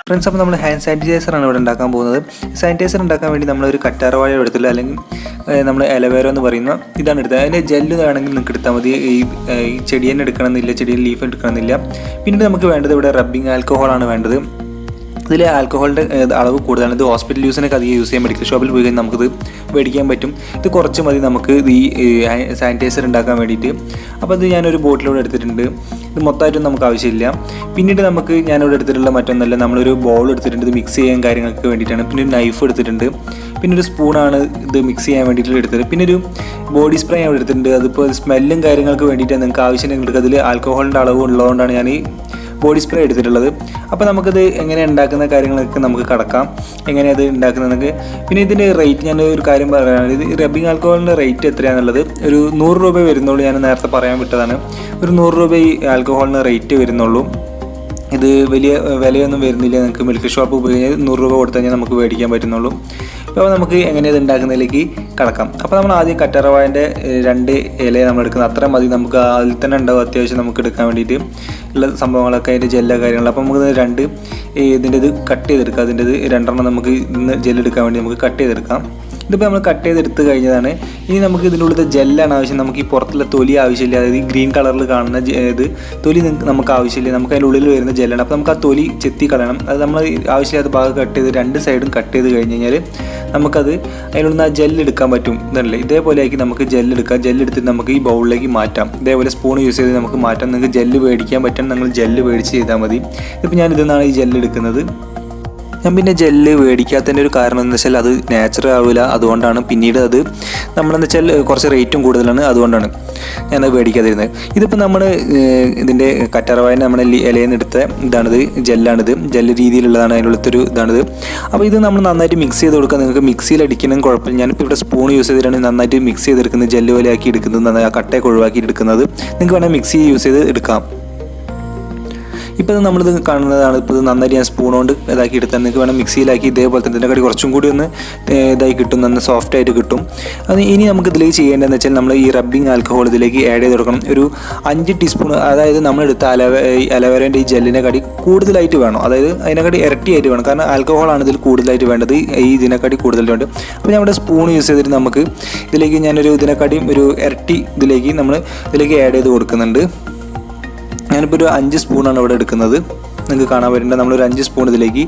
Friends, അപ്പോൾ നമ്മൾ hand സാനിറ്റൈസറാണ് ഇവിടെ ഉണ്ടാക്കാൻ പോകുന്നത്. സാനിറ്റൈസർ ഉണ്ടാക്കാൻ വേണ്ടി നമ്മളൊരു കറ്റാർവാഴ എടുത്തില്ല, അല്ലെങ്കിൽ നമ്മൾ എലവേര എന്ന് പറയുന്ന ഇതാണ് എടുത്തത്. അതിൻ്റെ ജെല്ല് വേണമെങ്കിൽ നിങ്ങൾക്ക് എടുത്താൽ മതി. ഈ ചെടിയെ എടുക്കണമെന്നില്ല, ചെടിയിൽ ലീഫ് എടുക്കണമെന്നില്ല. പിന്നീട് നമുക്ക് വേണ്ടത് ഇവിടെ റബ്ബിംഗ് ആൽക്കഹോളാണ് വേണ്ടത്. ഇതിൽ ആൽക്കഹോളിൻ്റെ അളവ് കൂടുതലാണ്. ഇത് ഹോസ്പിറ്റൽ യൂസിനൊക്കെ അധികം യൂസ് ചെയ്യാൻ മെഡിക്കൽ ഷോപ്പിൽ പോയി കഴിഞ്ഞാൽ നമുക്കിത് മേടിക്കാൻ പറ്റും. ഇത് കുറച്ച് മതി നമുക്ക് ഈ സാനിറ്റൈസർ ഉണ്ടാക്കാൻ വേണ്ടിയിട്ട്. അപ്പോൾ ഇത് ഞാനൊരു ബോട്ടിലൂടെ എടുത്തിട്ടുണ്ട്. ഇത് മൊത്തമായിട്ടൊന്നും നമുക്ക് ആവശ്യമില്ല. പിന്നീട് ഞാനിവിടെ എടുത്തിട്ടുള്ള മറ്റൊന്നല്ല, നമ്മളൊരു ബൗൾ എടുത്തിട്ടുണ്ട്. ഇത് മിക്സ് ചെയ്യാൻ കാര്യങ്ങൾക്ക് വേണ്ടിയിട്ടാണ്. പിന്നെ ഒരു നൈഫ് എടുത്തിട്ടുണ്ട്. പിന്നെ ഒരു സ്പൂണാണ് ഇത് മിക്സ് ചെയ്യാൻ വേണ്ടിയിട്ട് എടുത്തത്. പിന്നെ ഒരു ബോഡി സ്പ്രേ അവിടെ എടുത്തിട്ടുണ്ട്. അതിപ്പോൾ സ്മെല്ലും കാര്യങ്ങൾക്ക് വേണ്ടിയിട്ടാണ് നിങ്ങൾക്ക് ആവശ്യമുണ്ടെങ്കിൽ എടുക്കുക. അതിൽ ആൽക്കഹോളിൻ്റെ അളവ് ഉള്ളതുകൊണ്ടാണ് ഞാൻ ഈ ബോഡി സ്പ്രേ എടുത്തിട്ടുള്ളത്. അപ്പോൾ നമുക്കത് എങ്ങനെ ഉണ്ടാക്കുന്ന കാര്യങ്ങളൊക്കെ നമുക്ക് കടക്കാം, എങ്ങനെയത് ഉണ്ടാക്കുന്നതൊക്കെ. പിന്നെ ഇതിൻ്റെ റേറ്റ് ഞാൻ ഒരു കാര്യം പറയുകയാണ്. ഇത് റബ്ബിംഗ് ആൽക്കഹോളിൻ്റെ റേറ്റ് എത്രയാണെന്നുള്ളത് ഒരു 100 രൂപ വരുന്നുള്ളൂ. ഞാൻ നേരത്തെ പറയാൻ വിട്ടതാണ്. ഒരു 100 രൂപ ഈ ആൽക്കഹോളിന് റേറ്റ് വരുന്നുള്ളൂ. ഇത് വലിയ വിലയൊന്നും വരുന്നില്ല. നിങ്ങൾക്ക് മെഡിക്കൽ ഷോപ്പ് പോയി കഴിഞ്ഞാൽ 100 രൂപ കൊടുത്തു കഴിഞ്ഞാൽ നമുക്ക് മേടിക്കാൻ പറ്റുന്നുള്ളൂ. അപ്പോൾ നമുക്ക് എങ്ങനെ ഇത് ഉണ്ടാക്കുന്നതിലേക്ക് കടക്കാം. അപ്പോൾ നമ്മൾ ആദ്യം കറ്റാർവാഴൻ്റെ 2 ഇല നമ്മൾ എടുക്കുന്നത്. അത്ര മതി. നമുക്ക് അതിൽ തന്നെ ഉണ്ടാവും അത്യാവശ്യം നമുക്ക് എടുക്കാൻ വേണ്ടിയിട്ട് ഉള്ള സംഭവങ്ങളൊക്കെ, അതിൻ്റെ ജെല്ല കാര്യങ്ങൾ. അപ്പോൾ നമുക്ക് ഇതിൻ്റെ ഇത് കട്ട് ചെയ്തെടുക്കാം. അതിൻ്റെ 2 നമുക്ക് ഇന്ന് ജെല്ലെടുക്കാൻ വേണ്ടി നമുക്ക് കട്ട് ചെയ്തെടുക്കാം. ഇതിപ്പോൾ നമ്മൾ കട്ട് ചെയ്തെടുത്ത് കഴിഞ്ഞതാണ്. ഇനി നമുക്ക് ഇതിൻ്റെ ഉള്ളിലത്തെ ജെല്ലാണ് ആവശ്യം. നമുക്ക് ഈ പുറത്തുള്ള തൊലി ആവശ്യമില്ല. അതായത് ഈ ഗ്രീൻ കളറിൽ കാണുന്ന തൊലി നമുക്ക് ആവശ്യമില്ല. നമുക്ക് അതിൻ്റെ ഉള്ളിൽ വരുന്ന ജെല്ലാണ്. അപ്പോൾ നമുക്ക് ആ തൊലി ചെത്തി കളയണം. അത് നമ്മൾ ആവശ്യമില്ലാത്ത ഭാഗം കട്ട് ചെയ്ത് 2 സൈഡും കട്ട് ചെയ്ത് കഴിഞ്ഞ് കഴിഞ്ഞാൽ നമുക്കത് അതിനുള്ള ആ ജെല്ലെടുക്കാൻ പറ്റും. ഇതല്ലേ, ഇതേപോലെ ആക്കി നമുക്ക് ജെല്ലെടുക്കാം. ജെല്ലെടുത്തിട്ട് നമുക്ക് ഈ ബൗളിലേക്ക് മാറ്റാം. ഇതേപോലെ സ്പൂൺ യൂസ് ചെയ്ത് നമുക്ക് മാറ്റാം. നിങ്ങൾക്ക് ജെല്ല് മേടിക്കാൻ പറ്റും. നിങ്ങൾ ജെല്ല് മേടിച്ച് ചെയ്താൽ മതി. ഇപ്പോൾ ഞാൻ ഇതിൽ നിന്നാണ് ഈ ജെല്ലെടുക്കുന്നത്. ഞാൻ പിന്നെ ജെല്ല് മേടിക്കാത്തതിൻ്റെ ഒരു കാരണം എന്ന് വെച്ചാൽ അത് നാച്ചുറൽ ആവില്ല. അതുകൊണ്ടാണ്. പിന്നീട് അത് നമ്മളെന്ന് വെച്ചാൽ കുറച്ച് റേറ്റും കൂടുതലാണ്. അതുകൊണ്ടാണ് ഞാനത് മേടിക്കാതിരുന്നത്. ഇതിപ്പോൾ നമ്മൾ ഇതിൻ്റെ കറ്റാർവാഴ നമ്മുടെ ഇലയിൽ നിന്ന് എടുത്ത ഇതാണിത്, ജെല്ലാണിത്. ജെല്ല് രീതിയിലുള്ളതാണ്. അതിനുള്ളൊരു ഇതാണിത്. അപ്പോൾ ഇത് നമ്മൾ നന്നായിട്ട് മിക്സ് ചെയ്ത് കൊടുക്കുക. നിങ്ങൾക്ക് മിക്സിയിൽ അടിക്കണം കുഴപ്പമില്ല. ഞാനിപ്പോൾ ഇവിടെ സ്പൂൺ യൂസ് ചെയ്തിട്ടാണ് നന്നായിട്ട് മിക്സ് ചെയ്തെടുക്കുന്നത്. ജെല്ല് പോലെ ആക്കി എടുക്കുന്നത്, ആ കട്ടയൊക്കെ ഒഴിവാക്കി എടുക്കുന്നത്. നിങ്ങൾക്ക് വേണമെങ്കിൽ മിക്സി യൂസ് ചെയ്ത് എടുക്കാം. ഇപ്പോൾ നമ്മളിത് കാണുന്നതാണ്. ഇപ്പോൾ ഇത് നന്നായിട്ട് ഞാൻ സ്പൂൺ കൊണ്ട് ഇതാക്കി എടുത്താൽ നിങ്ങൾക്ക് വേണം മിക്സിയിലാക്കി ഇതേപോലെ തന്നെ ഇതിൻ്റെ കടി കുറച്ചും കൂടി ഒന്ന് ഇതായി കിട്ടും, നന്ന സോഫ്റ്റായിട്ട് കിട്ടും. അത് ഇനി നമുക്ക് ഇതിലേക്ക് ചെയ്യേണ്ടതെന്ന് വെച്ചാൽ നമ്മൾ ഈ റബ്ബിംഗ് ആൽക്കഹോൾ ഇതിലേക്ക് ആഡ് ചെയ്ത് കൊടുക്കണം. ഒരു 5 ടീസ്പൂൺ. അതായത് നമ്മളെടുത്ത അലവേരേൻ്റെ ഈ ജെല്ലിൻ്റെ കടി കൂടുതലായിട്ട് വേണം. അതായത് അതിനെക്കാട്ടി ഇരട്ടിയായിട്ട് വേണം. കാരണം ആൽക്കഹോളാണ് ഇതിൽ കൂടുതലായിട്ട് വേണ്ടത്. ഈ ഇതിനെക്കാട്ടി കൂടുതലായിട്ട് വേണ്ട. അപ്പോൾ ഞാൻ ഇവിടെ സ്പൂൺ യൂസ് ചെയ്തിട്ട് നമുക്ക് ഇതിലേക്ക് ഞാനൊരു ഇതിനെക്കാട്ടിയും ഒരു ഇരട്ടി ഇതിലേക്ക് ആഡ് ചെയ്ത് കൊടുക്കുന്നുണ്ട്. ഞാനിപ്പോൾ ഒരു 5 സ്പൂണാണ് ഇവിടെ എടുക്കുന്നത്. നിങ്ങൾക്ക് കാണാൻ പറ്റുന്നുണ്ട്. നമ്മളൊരു 5 സ്പൂൺ ഇതിലേക്ക്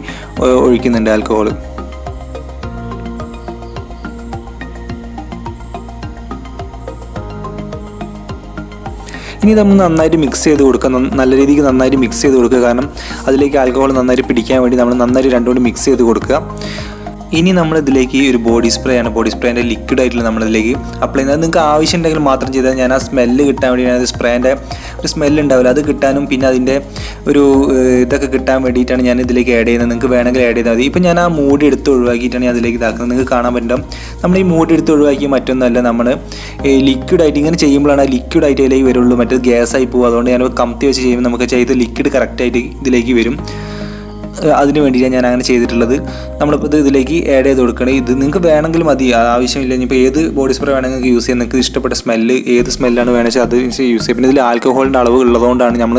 ഒഴിക്കുന്നുണ്ട് ആൽക്കഹോൾ. ഇനി നമ്മൾ നന്നായിട്ട് മിക്സ് ചെയ്ത് കൊടുക്കുക. നല്ല രീതിക്ക് നന്നായിട്ട് മിക്സ് ചെയ്ത് കൊടുക്കുക. കാരണം അതിലേക്ക് ആൽക്കഹോൾ നന്നായിട്ട് പിടിക്കാൻ വേണ്ടി നമ്മൾ നന്നായിട്ട് രണ്ടുകൊണ്ട് മിക്സ് ചെയ്ത് കൊടുക്കുക. ഇനി നമ്മളിതിലേക്ക് ഒരു ബോഡി സ്പ്രേ ആണ്. ബോഡി സ്പ്രേൻ്റെ ലിക്വിഡ് ആയിട്ടുള്ള നമ്മളിതിലേക്ക് അപ്ലൈ ചെയ്യുന്നത്. നിങ്ങൾക്ക് ആവശ്യമുണ്ടെങ്കിൽ മാത്രം ചെയ്താൽ. ഞാൻ ആ സ്മെല്ല് കിട്ടാൻ വേണ്ടി, അത് സ്പ്രേൻ്റെ ഒരു സ്മെല്ല് ഉണ്ടാവില്ല, അത് കിട്ടാനും പിന്നെ അതിൻ്റെ ഒരു ഇതൊക്കെ കിട്ടാൻ വേണ്ടിയിട്ടാണ് ഞാൻ ഇതിലേക്ക് ആഡ് ചെയ്യുന്നത്. നിങ്ങൾക്ക് വേണമെങ്കിൽ ആഡ് ചെയ്താൽ മതി. ഇപ്പം ഞാൻ ആ മൂടി എടുത്ത് ഒഴിവാക്കിയിട്ടാണ് ഞാൻ അതിലേക്ക് ഇതാക്കുന്നത്. നിങ്ങൾക്ക് കാണാൻ പറ്റും. നമ്മൾ ഈ മൂടി എടുത്ത് ഒഴിവാക്കി മറ്റൊന്നല്ല, നമ്മൾ ലിക്വിഡായിട്ട് ഇങ്ങനെ ചെയ്യുമ്പോഴാണ് ആ ലിക്വിഡായിട്ട് ഇതിലേക്ക് വരുള്ളൂ. മറ്റേത് ഗ്യാസായി പോകും. അതുകൊണ്ട് ഞാൻ കമത്തി വെച്ച് ചെയ്യുമ്പോൾ നമുക്ക് ചെയ്ത് ലിക്വിഡ് കറക്റ്റായിട്ട് ഇതിലേക്ക് വരും. അതിന് വേണ്ടിയിട്ടാണ് ഞാൻ അങ്ങനെ ചെയ്തിട്ടുള്ളത്. നമ്മളിപ്പോൾ ഇതിലേക്ക് ആഡ് ചെയ്ത് കൊടുക്കണം. ഇത് നിങ്ങൾക്ക് വേണമെങ്കിൽ മതി, ആവശ്യമില്ല. ഇനിയിപ്പോൾ ഏത് ബോഡി സ്പ്രേ വേണമെങ്കിൽ യൂസ് ചെയ്യാം. നിങ്ങൾക്ക് ഇഷ്ടപ്പെട്ട സ്മെല്ല് ഏത് സ്മെല്ലാണ് വേണമെന്ന് വെച്ചാൽ അത് യൂസ് ചെയ്യാം. പിന്നെ ഇതിൽ ആൽക്കഹോളിൻ്റെ അളവ് ഉള്ളതുകൊണ്ടാണ് നമ്മൾ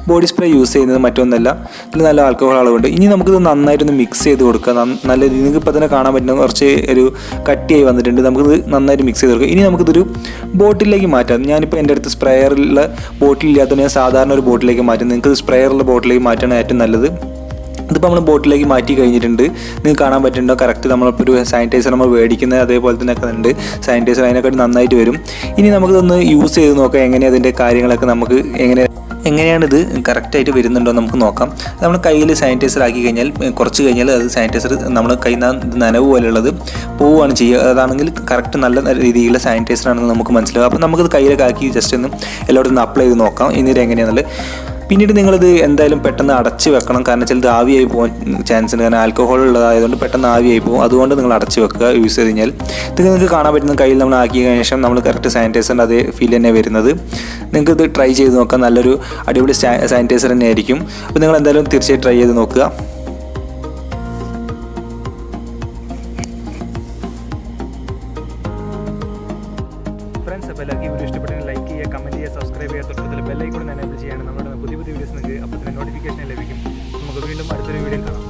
ബോഡി സ്പ്രേ യൂസ് ചെയ്യുന്നത്. മറ്റൊന്നല്ല, ഇതിൽ നല്ല ആൽക്കഹോൾ അളവുണ്ട്. ഇനി നമുക്കിത് നന്നായിട്ടൊന്ന് മിക്സ് ചെയ്ത് കൊടുക്കുക. നല്ല നിങ്ങൾക്ക് ഇപ്പോൾ തന്നെ കാണാൻ പറ്റുന്ന കുറച്ച് ഒരു കട്ടിയായി വന്നിട്ടുണ്ട്. നമുക്കിത് നന്നായിട്ട് മിക്സ് ചെയ്ത് കൊടുക്കുക. ഇനി നമുക്കിതൊരു ബോട്ടിലേക്ക് മാറ്റാം. ഞാനിപ്പോൾ എൻ്റെ അടുത്ത് സ്പ്രേയറുള്ള ബോട്ടിലില്ലാത്തതുകൊണ്ട് ഞാൻ സാധാരണ ഒരു ബോട്ടിലേക്ക് മാറ്റും. നിങ്ങൾക്ക് സ്പ്രേയറുള്ള ബോട്ടിലേക്ക് മാറ്റാണ് ഏറ്റവും നല്ലത്. ഇതിപ്പോൾ നമ്മൾ ബോട്ടിലേക്ക് മാറ്റി കഴിഞ്ഞിട്ടുണ്ട്. നിങ്ങൾക്ക് കാണാൻ പറ്റുന്നുണ്ടോ? കറക്റ്റ് നമ്മളിപ്പോൾ ഒരു സാനിറ്റൈസർ നമ്മൾ മേടിക്കുന്നത് അതേപോലെ തന്നെ ഒക്കെ ഉണ്ട്. സാനിറ്റൈസർ അതിനെക്കാട്ടി നന്നായിട്ട് വരും. ഇനി നമുക്കിതൊന്ന് യൂസ് ചെയ്ത് നോക്കാം. എങ്ങനെയാണ് അതിൻ്റെ കാര്യങ്ങളൊക്കെ നമുക്ക് എങ്ങനെയാണിത് കറക്റ്റായിട്ട് വരുന്നുണ്ടോ നമുക്ക് നോക്കാം. നമ്മൾ കയ്യിൽ സാനിറ്റൈസർ ആക്കി കഴിഞ്ഞാൽ കുറച്ച് കഴിഞ്ഞാൽ അത് സാനിറ്റൈസർ നമ്മൾ കയ്യിൽ നിന്ന് നനവ് പോലെയുള്ളത് പോവുകയാണ് ചെയ്യുക. അതാണെങ്കിൽ കറക്റ്റ് നല്ല രീതിയിലുള്ള സാനിറ്റൈസർ ആണെന്ന് നമുക്ക് മനസ്സിലാവും. അപ്പോൾ നമുക്കത് കയ്യിലൊക്കെ ആക്കി ജസ്റ്റ് ഒന്ന് എല്ലായിടത്തും ഒന്ന് അപ്ലൈ ചെയ്ത് നോക്കാം. എന്നിട്ട് എങ്ങനെയാണെന്നുള്ളത്. പിന്നീട് നിങ്ങളിത് എന്തായാലും പെട്ടെന്ന് അടച്ച് വെക്കണം. കാരണം ചിലത് ആവിയായി പോകാൻ ചാൻസ് ഉണ്ട്. കാരണം ആൽക്കഹോൾ ഉള്ളതായതുകൊണ്ട് പെട്ടെന്ന് ആവിയായി പോകും. അതുകൊണ്ട് നിങ്ങൾ അടച്ച് വെക്കുക യൂസ് ചെയ്ത് കഴിഞ്ഞാൽ. ഇത് നിങ്ങൾക്ക് കാണാൻ പറ്റുന്ന കയ്യിൽ നമ്മൾ ആക്കിയ ശേഷം നമ്മൾ കറക്റ്റ് സാനിറ്റൈസറിൻ്റെ അതേ ഫീൽ തന്നെ വരുന്നത്. നിങ്ങൾക്ക് ഇത് ട്രൈ ചെയ്ത് നോക്കാം. നല്ലൊരു അടിപൊളി സാനിറ്റൈസർ തന്നെ ആയിരിക്കും. അപ്പോൾ നിങ്ങൾ എന്തായാലും തീർച്ചയായും ട്രൈ ചെയ്ത് നോക്കുക. ഫ്രണ്ട്സ്, അപ്പോൾ എല്ലാവർക്കും വീഡിയോ ഇഷ്ടപ്പെട്ടെങ്കിൽ ലൈക്ക് ചെയ്യുക, കമൻറ്റ് ചെയ്യുക, സബ്സ്ക്രൈബ് ചെയ്യുക. തൊട്ടത്തിൽ ബെല്ലൈക്കൺ എനേബിൾ ചെയ്യണം. നമ്മുടെ പുതിയ വീഡിയോസ് നിങ്ങൾക്ക് അപ്പോൾ തന്നെ നോട്ടിഫിക്കേഷൻ ലഭിക്കും. നമുക്ക് വീണ്ടും അടുത്തൊരു വീഡിയോയിൽ കാണാം.